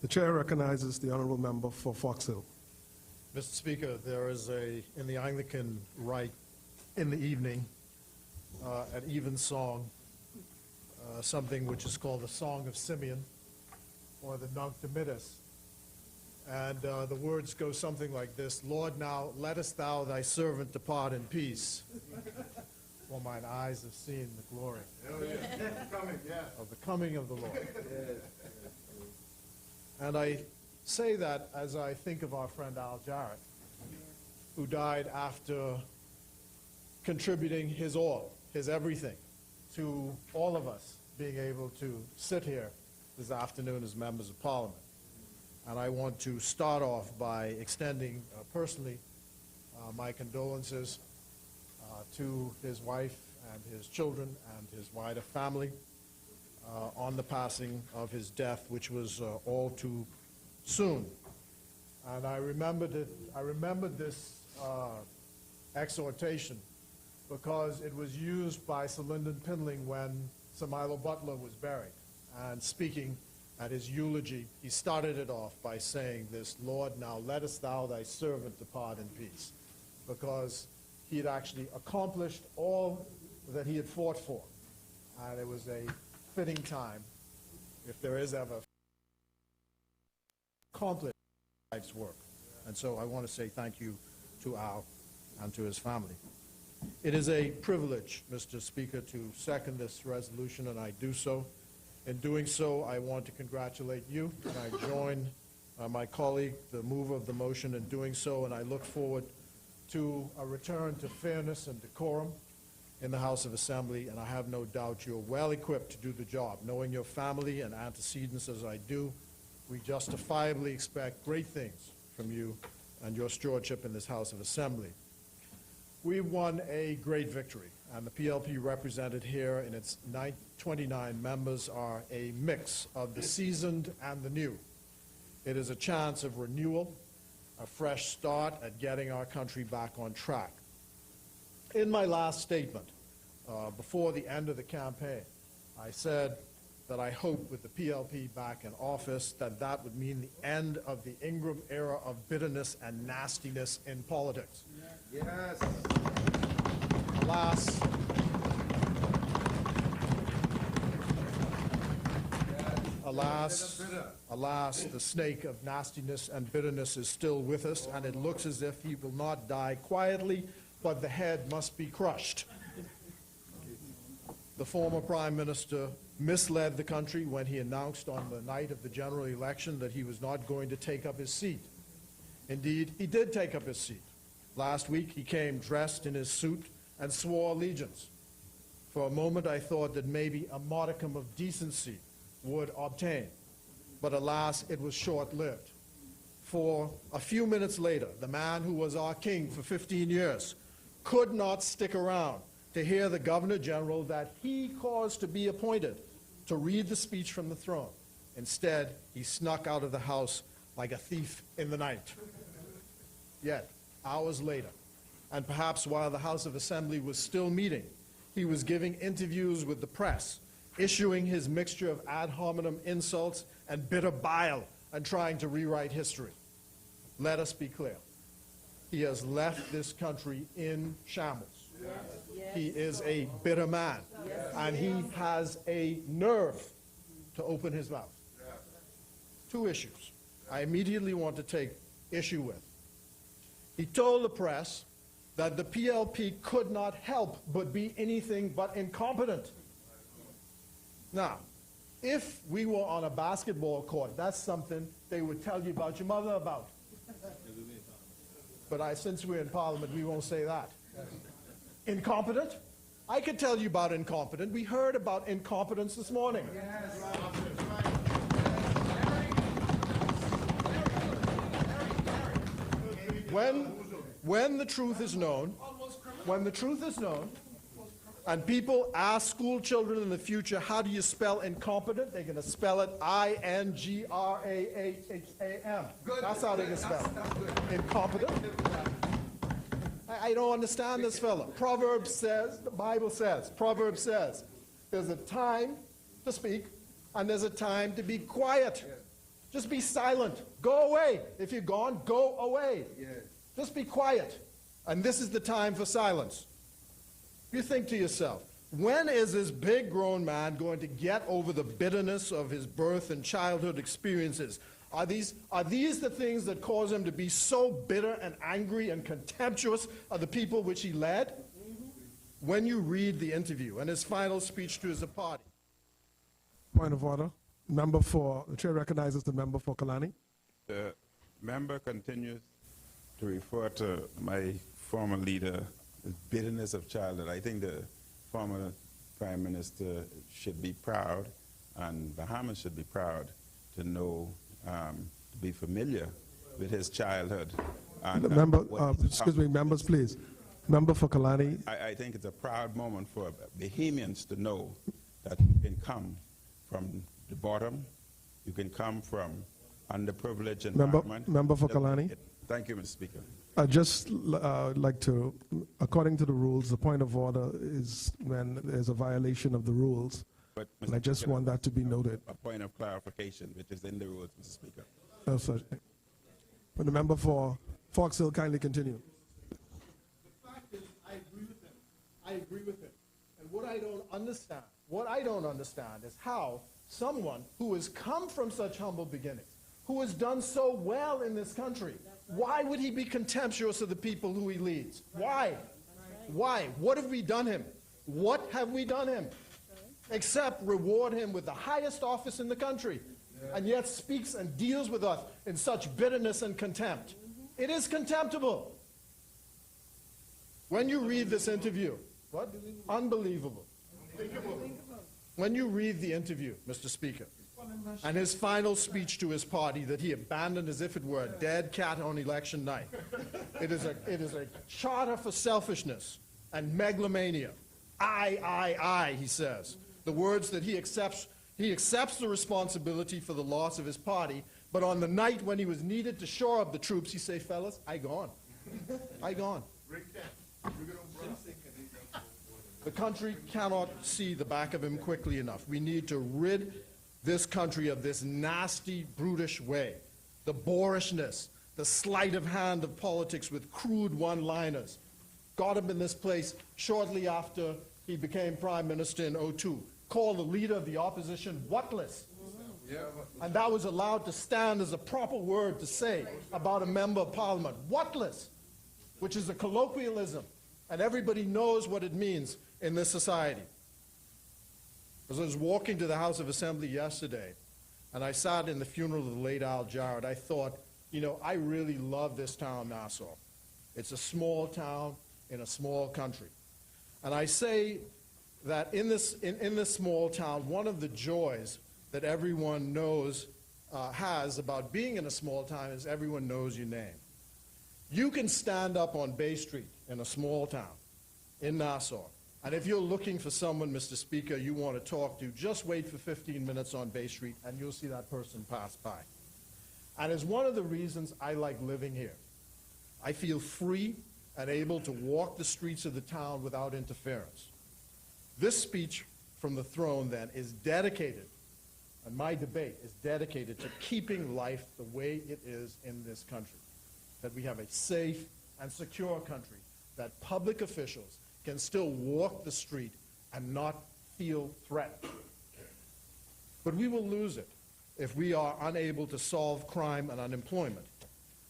The chair recognizes the honourable member for Fox Hill. Mr. Speaker, there is in the Anglican rite in the evening, an evensong, something which is called the Song of Simeon, or the Nunc Dimittis. And the words go something like this: Lord, now lettest thou thy servant depart in peace, for mine eyes have seen the glory of the coming of the Lord. And I say that as I think of our friend Al Jarrett, who died after contributing his all, his everything, to all of us being able to sit here this afternoon as members of Parliament. And I want to start off by extending personally my condolences to his wife and his children and his wider family on the passing of his death, which was all too soon. And I remembered this exhortation because it was used by Sir Lyndon Pinling when Sir Milo Butler was buried. And speaking at his eulogy, he started it off by saying this: Lord, now lettest thou thy servant depart in peace, because he had actually accomplished all that he had fought for. And it was a fitting time, if there is ever accomplished life's work. And so I want to say thank you to Al and to his family. It is a privilege, Mr. Speaker, to second this resolution, and I do so. In doing so, I want to congratulate you, and I join my colleague, the mover of the motion, in doing so, and I look forward to a return to fairness and decorum in the House of Assembly, and I have no doubt you're well equipped to do the job. Knowing your family and antecedents as I do, we justifiably expect great things from you and your stewardship in this House of Assembly. We won a great victory, and the PLP represented here in its 29 members are a mix of the seasoned and the new. It is a chance of renewal, a fresh start at getting our country back on track. In my last statement, before the end of the campaign, I said that I hope with the PLP back in office that would mean the end of the Ingram era of bitterness and nastiness in politics. Yes. Alas, the snake of nastiness and bitterness is still with us, and it looks as if he will not die quietly, but the head must be crushed. The former Prime Minister misled the country when he announced on the night of the general election that he was not going to take up his seat. Indeed, he did take up his seat. Last week, he came dressed in his suit and swore allegiance. For a moment, I thought that maybe a modicum of decency would obtain. But alas, it was short-lived. For a few minutes later, the man who was our king for 15 years could not stick around to hear the Governor General that he caused to be appointed to read the speech from the throne. Instead, he snuck out of the house like a thief in the night. Yet, hours later, and perhaps while the House of Assembly was still meeting, he was giving interviews with the press, issuing his mixture of ad hominem insults and bitter bile, and trying to rewrite history. Let us be clear. He has left this country in shambles. Yes. He is a bitter man, yes. And he has a nerve to open his mouth. Yes. Two issues I immediately want to take issue with. He told the press that the PLP could not help but be anything but incompetent. Now, if we were on a basketball court, that's something they would tell you about your mother about. But since we're in Parliament, we won't say that. Incompetent? I could tell you about incompetent. We heard about incompetence this morning. Yes. When the truth is known, and people ask school children in the future, how do you spell incompetent? They're going to spell it I-N-G-R-A-H-H-A-M. That's how they're going to spell it. Incompetent? I don't understand this fellow. Proverbs says, the Bible says, Proverbs says, there's a time to speak and there's a time to be quiet. Just be silent. Go away. If you're gone, go away. Yes. Just be quiet. And this is the time for silence. You think to yourself, when is this big grown man going to get over the bitterness of his birth and childhood experiences? Are these the things that cause him to be so bitter and angry and contemptuous of the people which he led? When you read the interview and his final speech to his party. Point of order. The chair recognizes the member for Kalani. The member continues to refer to my former leader as bitterness of childhood. I think the former Prime Minister should be proud, and Bahamas should be proud to know, to be familiar with his childhood. And, excuse me, members, please. Member for Kalani. I think it's a proud moment for Bahamians to know that you can come from the bottom, you can come from underprivileged environment. Member for Kalani. Thank you, Mr. Speaker. I'd just like to, according to the rules, the point of order is when there's a violation of the rules. But, And I just want that to be noted. A point of clarification, which is in the rules, Mr. Speaker. No such thing. But the member for Fox Hill, kindly continue. The fact is, I agree with him. I agree with him. And what I don't understand is how someone who has come from such humble beginnings, who has done so well in this country, why would he be contemptuous of the people who he leads? Why? Why? What have we done him? What have we done him? Except reward him with the highest office in the country, and yet speaks and deals with us in such bitterness and contempt. It is contemptible. When you read this interview, what? Unbelievable. When you read the interview, Mr. Speaker, and his final speech to his party that he abandoned as if it were a dead cat on election night, it is a charter for selfishness and megalomania. I, he says. The words that he accepts the responsibility for the loss of his party, but on the night when he was needed to shore up the troops, he say, fellas, I gone. I gone. The country cannot see the back of him quickly enough. We need to rid this country of this nasty, brutish way, the boorishness, the sleight of hand of politics with crude one-liners. Got him in this place shortly after he became Prime Minister in 2002. Called the leader of the opposition whatless. And that was allowed to stand as a proper word to say about a member of Parliament. Whatless, which is a colloquialism, and everybody knows what it means in this society. As I was walking to the House of Assembly yesterday, and I sat in the funeral of the late Al Jarrett, I thought, you know, I really love this town, Nassau. It's a small town in a small country. And I say that in this small town, one of the joys that everyone knows has about being in a small town is everyone knows your name. You can stand up on Bay Street in a small town in Nassau, and if you're looking for someone, Mr. Speaker, you want to talk to, just wait for 15 minutes on Bay Street and you'll see that person pass by. And it's one of the reasons I like living here. I feel free and able to walk the streets of the town without interference. This speech from the throne, then, is dedicated, and my debate is dedicated to keeping life the way it is in this country, that we have a safe and secure country, that public officials can still walk the street and not feel threatened. But we will lose it if we are unable to solve crime and unemployment.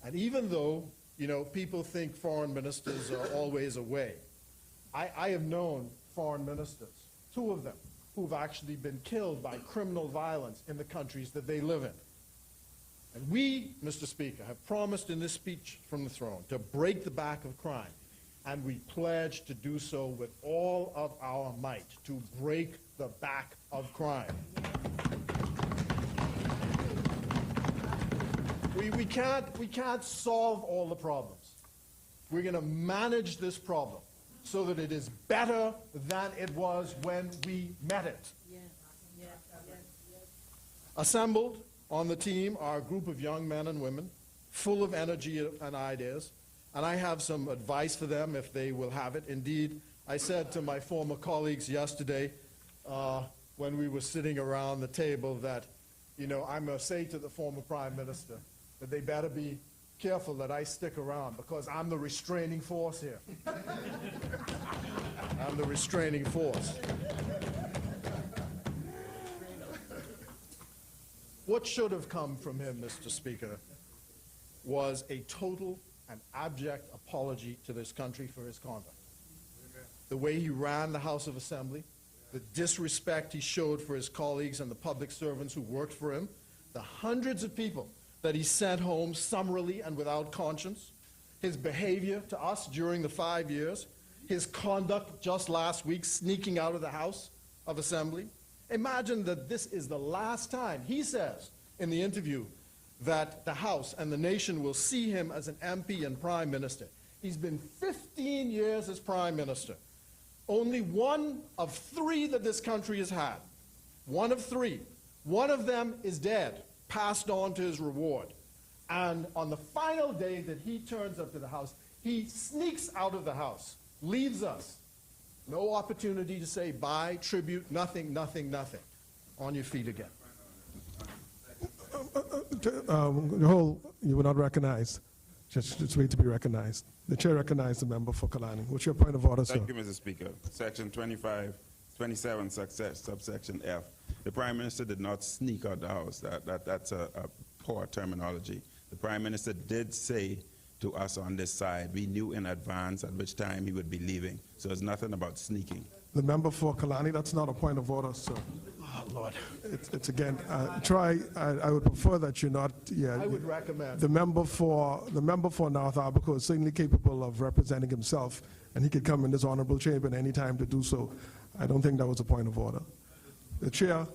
And even though, you know, people think foreign ministers are always away, I have known foreign ministers, two of them, who've actually been killed by criminal violence in the countries that they live in. And we, Mr. Speaker, have promised in this speech from the throne to break the back of crime, and we pledge to do so with all of our might, to break the back of crime. We can't solve all the problems. We're going to manage this problem so that it is better than it was when we met it. Assembled on the team are a group of young men and women full of energy and ideas, and I have some advice for them if they will have it. Indeed, I said to my former colleagues yesterday when we were sitting around the table that, you know, I'm going to say to the former prime minister that they better be careful that I stick around, because I'm the restraining force here. I'm the restraining force. What should have come from him, Mr. Speaker, was a total and abject apology to this country for his conduct. The way he ran the House of Assembly, the disrespect he showed for his colleagues and the public servants who worked for him, the hundreds of people that he sent home summarily and without conscience, his behavior to us during the 5 years, his conduct just last week sneaking out of the House of Assembly. Imagine that this is the last time, he says in the interview, that the House and the nation will see him as an MP and Prime Minister. He's been 15 years as Prime Minister. Only one of three that this country has had. One of three. One of them is dead, passed on to his reward. And on the final day that he turns up to the House, he sneaks out of the House, leaves us. No opportunity to say bye, tribute, nothing, nothing, nothing. On your feet again. You were not recognized. Just wait to be recognized. The chair recognized the member for Kalani. What's your point of order, sir? Thank you, Mr. Speaker. Section 27, subsection F. The Prime Minister did not sneak out the House. That's a poor terminology. The Prime Minister did say to us on this side, we knew in advance at which time he would be leaving. So it's nothing about sneaking. The member for Kalani, that's not a point of order, sir. Oh, Lord. It's again, I would prefer that you not, I would recommend. The member for North Abaco is certainly capable of representing himself, and he could come in this honorable chamber at any time to do so. I don't think that was a point of order. The chair,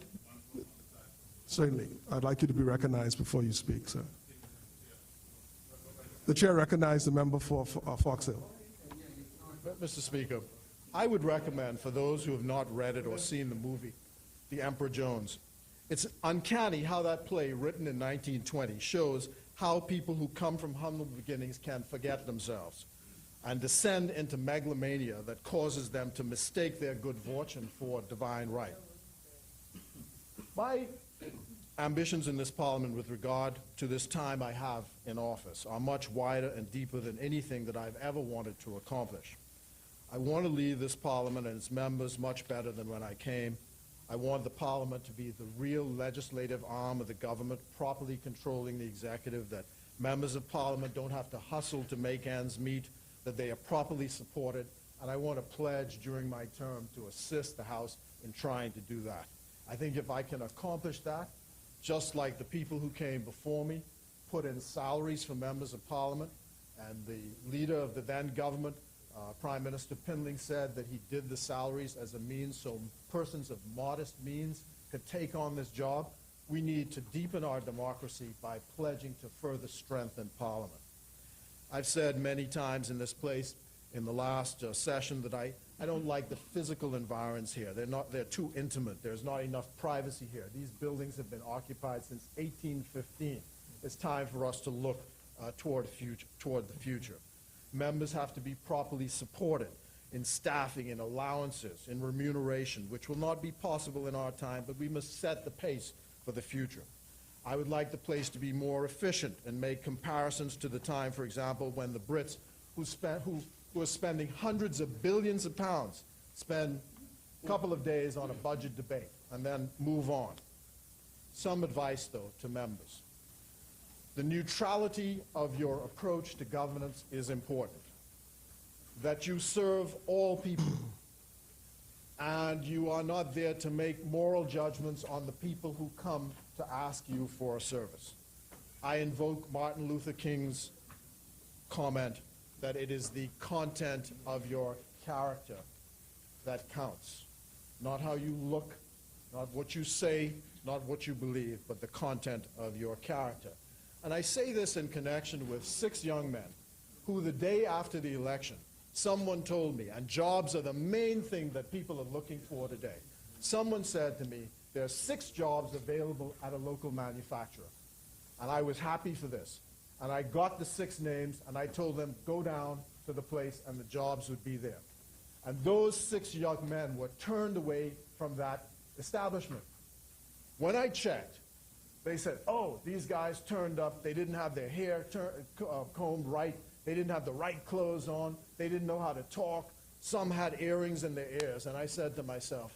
certainly, I'd like you to be recognized before you speak, sir. The chair recognized the member for Fox Hill. Mr. Speaker, I would recommend for those who have not read it or seen the movie, The Emperor Jones, it's uncanny how that play, written in 1920, shows how people who come from humble beginnings can forget themselves and descend into megalomania that causes them to mistake their good fortune for divine right. My ambitions in this Parliament with regard to this time I have in office are much wider and deeper than anything that I've ever wanted to accomplish. I want to leave this Parliament and its members much better than when I came. I want the Parliament to be the real legislative arm of the government, properly controlling the executive, that members of Parliament don't have to hustle to make ends meet, that they are properly supported, and I want to pledge during my term to assist the House in trying to do that. I think if I can accomplish that, just like the people who came before me put in salaries for members of Parliament, and the leader of the then government, Prime Minister Pindling, said that he did the salaries as a means so persons of modest means could take on this job, we need to deepen our democracy by pledging to further strengthen Parliament. I've said many times in this place in the last session that I don't like the physical environs here. They're too intimate. There's not enough privacy here. These buildings have been occupied since 1815. It's time for us to look toward the future. Members have to be properly supported in staffing, in allowances, in remuneration, which will not be possible in our time, but we must set the pace for the future. I would like the place to be more efficient and make comparisons to the time, for example, when the Brits, who are spending hundreds of billions of pounds, spend a couple of days on a budget debate and then move on. Some advice, though, to members. The neutrality of your approach to governance is important. That you serve all people, and you are not there to make moral judgments on the people who come to ask you for a service. I invoke Martin Luther King's comment that it is the content of your character that counts. Not how you look, not what you say, not what you believe, but the content of your character. And I say this in connection with 6 young men who the day after the election, someone told me, and jobs are the main thing that people are looking for today. Someone said to me, there are 6 jobs available at a local manufacturer. And I was happy for this. And I got the 6 names, and I told them, go down to the place, and the jobs would be there. And those 6 young men were turned away from that establishment. When I checked, They said, oh, these guys turned up, they didn't have their hair combed right, they didn't have the right clothes on, they didn't know how to talk, some had earrings in their ears. And I said to myself,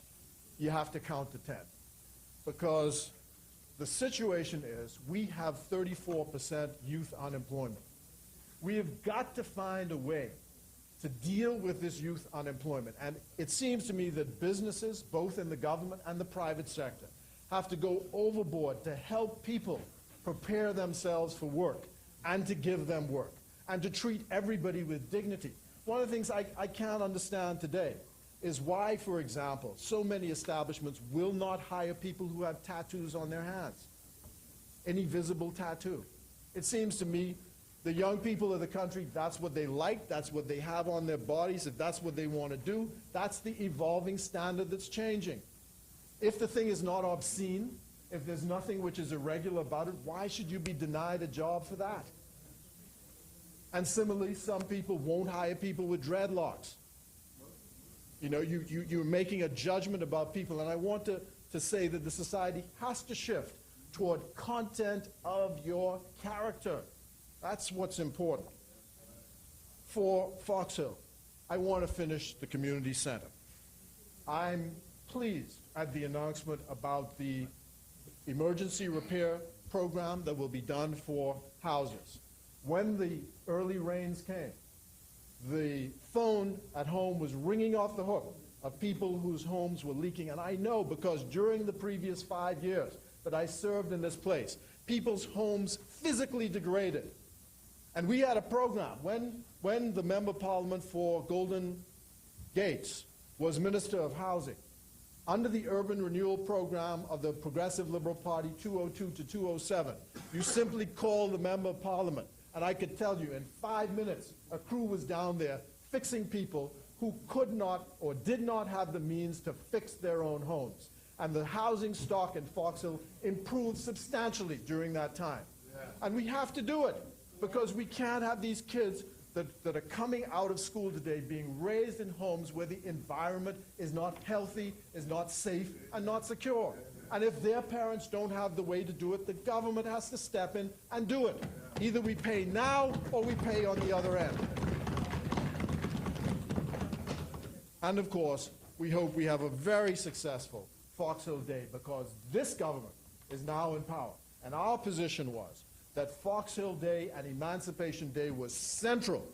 you have to count to 10. Because the situation is we have 34% youth unemployment. We have got to find a way to deal with this youth unemployment. And it seems to me that businesses, both in the government and the private sector, have to go overboard to help people prepare themselves for work and to give them work and to treat everybody with dignity. One of the things I can't understand today is why, for example, so many establishments will not hire people who have tattoos on their hands, any visible tattoo. It seems to me the young people of the country, that's what they like, that's what they have on their bodies, if that's what they want to do, that's the evolving standard that's changing. If the thing is not obscene, if there's nothing which is irregular about it, why should you be denied a job for that? And similarly, some people won't hire people with dreadlocks. You know, you're making a judgment about people, and I want to say that the society has to shift toward content of your character. That's what's important. For Fox Hill, I want to finish the community center. I'm pleased at the announcement about the emergency repair program that will be done for houses. When the early rains came, the phone at home was ringing off the hook of people whose homes were leaking. And I know because during the previous 5 years that I served in this place, people's homes physically degraded. And we had a program. When the Member of Parliament for Golden Gates was Minister of Housing, under the Urban Renewal Program of the Progressive Liberal Party 202 to 207, you simply call the Member of Parliament, and I could tell you in 5 minutes, a crew was down there fixing people who could not or did not have the means to fix their own homes. And the housing stock in Fox Hill improved substantially during that time. Yeah. And we have to do it, because we can't have these kids that are coming out of school today being raised in homes where the environment is not healthy, is not safe, and not secure. And if their parents don't have the way to do it, the government has to step in and do it. Either we pay now or we pay on the other end. And of course, we hope we have a very successful Fox Hill Day, because this government is now in power. And our position was that Fox Hill Day and Emancipation Day was central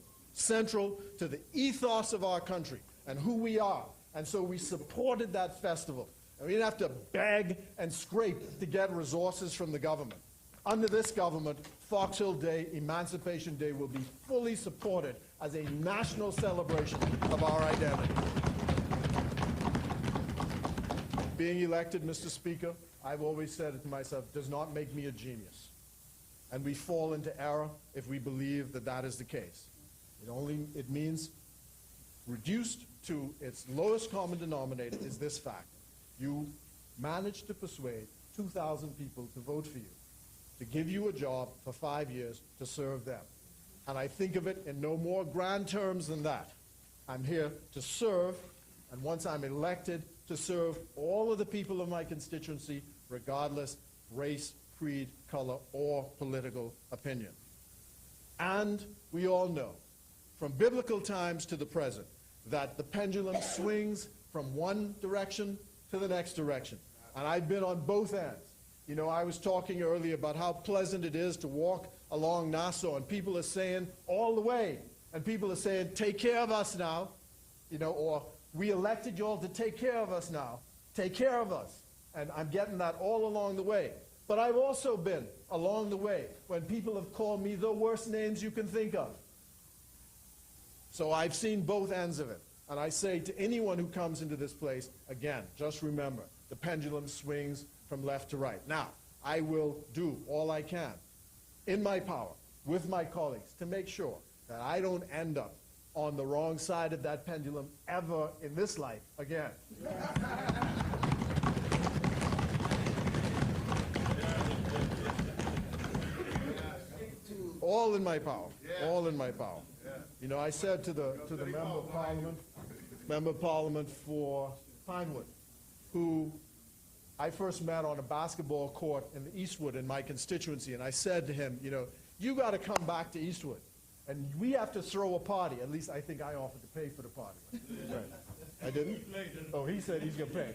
to the ethos of our country and who we are. And so we supported that festival. And we didn't have to beg and scrape to get resources from the government. Under this government, Fox Hill Day, Emancipation Day will be fully supported as a national celebration of our identity. Being elected, Mr. Speaker, I've always said it to myself, does not make me a genius. And we fall into error if we believe that that is the case. It means reduced to its lowest common denominator is this fact. You managed to persuade 2,000 people to vote for you, to give you a job for 5 years to serve them. And I think of it in no more grand terms than that. I'm here to serve, and once I'm elected, to serve all of the people of my constituency, regardless race, creed, color, or political opinion. And we all know, from biblical times to the present, that the pendulum swings from one direction to the next direction. And I've been on both ends. You know, I was talking earlier about how pleasant it is to walk along Nassau, and people are saying, all the way, and people are saying, take care of us now, you know, or we elected you all to take care of us now. Take care of us. And I'm getting that all along the way. But I've also been along the way when people have called me the worst names you can think of. So I've seen both ends of it. And I say to anyone who comes into this place, again, just remember, the pendulum swings from left to right. Now, I will do all I can in my power with my colleagues to make sure that I don't end up on the wrong side of that pendulum ever in this life again. All in my power. All in my power. You know, I said to the Member of Parliament for Pinewood, who I first met on a basketball court in the Eastwood in my constituency, and I said to him, you know, you got to come back to Eastwood, and we have to throw a party. At least I think I offered to pay for the party. Right. I didn't? Oh, he said he's going to pay.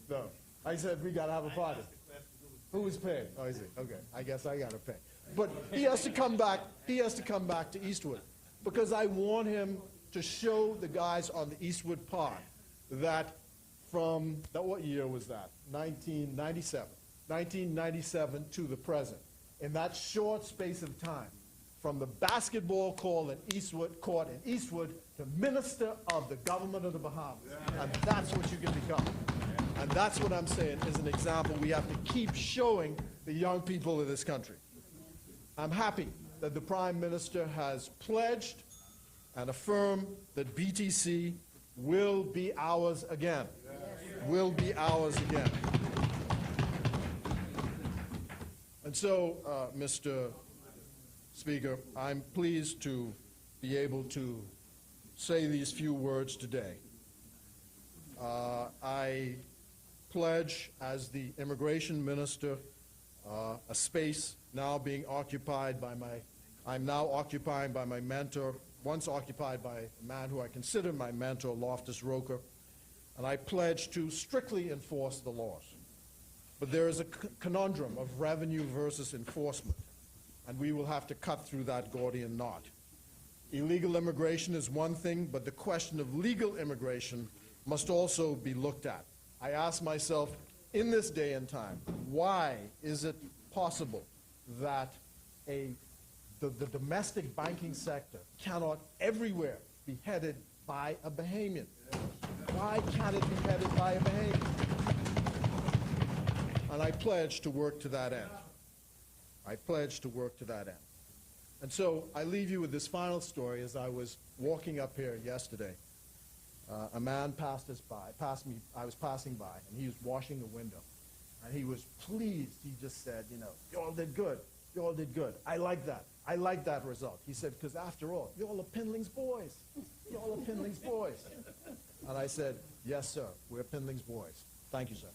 No. I said we got to have a party. Who was paying? Oh, I see. Okay. I guess I got to pay. But he has to come back. He has to come back to Eastwood because I want him to show the guys on the Eastwood Park that what year was that? 1997. 1997 to the present. In that short space of time, from the basketball court in Eastwood to Minister of the Government of the Bahamas. Yeah. And that's what you can become. And that's what I'm saying is an example we have to keep showing the young people of this country. I'm happy that the Prime Minister has pledged and affirmed that BTC will be ours again. Will be ours again. And so, Mr. Speaker, I'm pleased to be able to say these few words today. I pledge as the Immigration Minister a space now being occupied by I'm now occupying by my mentor, once occupied by a man who I consider my mentor, Loftus Roker, and I pledge to strictly enforce the laws. But there is a conundrum of revenue versus enforcement, and we will have to cut through that Gordian knot. Illegal immigration is one thing, but the question of legal immigration must also be looked at. I ask myself, in this day and time, why is it possible that the domestic banking sector cannot everywhere be headed by a Bahamian? Why can't it be headed by a Bahamian? And I pledge to work to that end. I pledge to work to that end. And so I leave you with this final story. As I was walking up here yesterday, a man passed me, I was passing by, and he was washing the window. And he was pleased. He just said, you know, you all did good. You all did good. I like that. I like that result. He said, because after all, you all are Pindling's boys. You all are Pindling's boys. And I said, yes, sir, we're Pindling's boys. Thank you, sir.